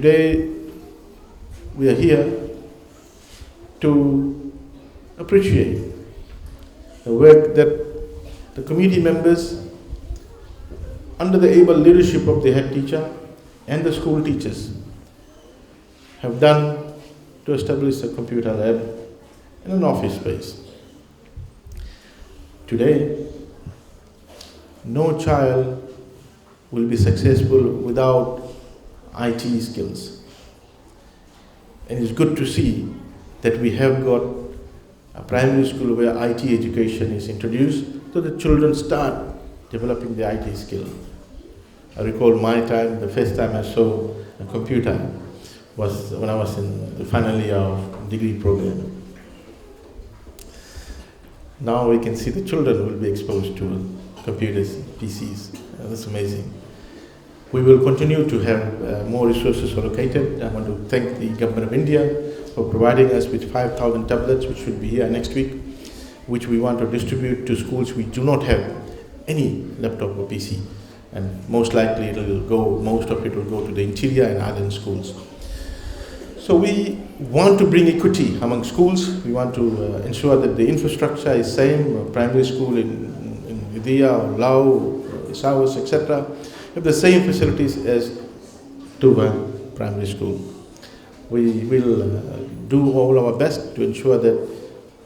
Today, we are here to appreciate the work that the committee members, under the able leadership of the head teacher and the school teachers, have done to establish a computer lab in an office space. Today, no child will be successful without IT skills. And it's good to see that we have got a primary school where IT education is introduced so the children start developing the IT skill. I recall my time, the first time I saw a computer was when I was in the final year of degree program. Now we can see the children will be exposed to computers, PCs. That's amazing. We will continue to have more resources allocated. I want to thank the Government of India for providing us with 5,000 tablets, which should be here next week, which we want to distribute to schools which do not have any laptop or PC. And most likely most of it will go to the interior and island schools. So we want to bring equity among schools. We want to ensure that the infrastructure is same, primary school in Vidya, Lao, Sawas, etc. have the same facilities as Tuva Primary School. We will do all our best to ensure that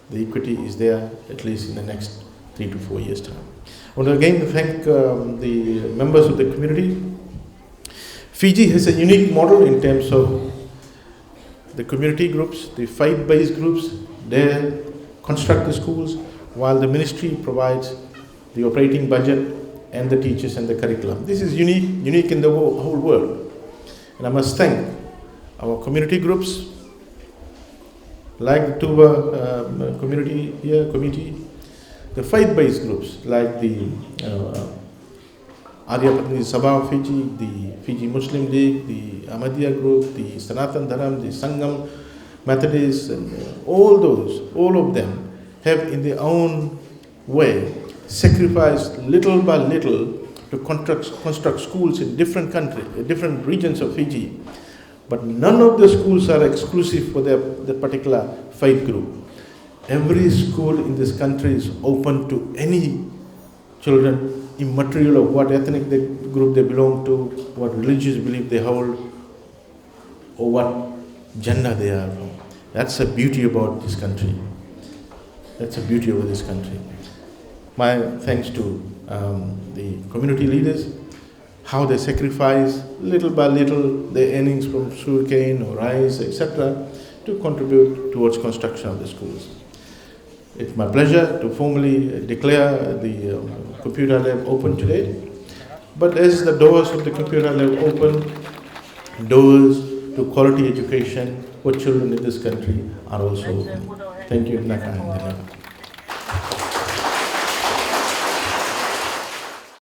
the equity is there at least in the next 3 to 4 years' time. I want to again thank the members of the community. Fiji has a unique model in terms of the community groups, the faith-based groups. They construct the schools while the ministry provides the operating budget and the teachers and the curriculum. This is unique in the whole world. And I must thank our community groups, like the Tuva community committee, the faith-based groups like the Arya Patni Sabha of Fiji, the Fiji Muslim League, the Ahmadiyya group, the Sanatan Dharam, the Sangam Methodists, and all of them have in their own way sacrificed little by little to construct schools in different countries, different regions of Fiji. But none of the schools are exclusive for the particular faith group. Every school in this country is open to any children, immaterial of what ethnic group they belong to, what religious belief they hold, or what gender they are from. That's the beauty about this country. That's the beauty of this country. My thanks to the community leaders, how they sacrifice little by little their earnings from sugarcane or rice, etc., to contribute towards construction of the schools. It's my pleasure to formally declare the computer lab open today. But as the doors of the computer lab open, doors to quality education for children in this country are also open. Thank you.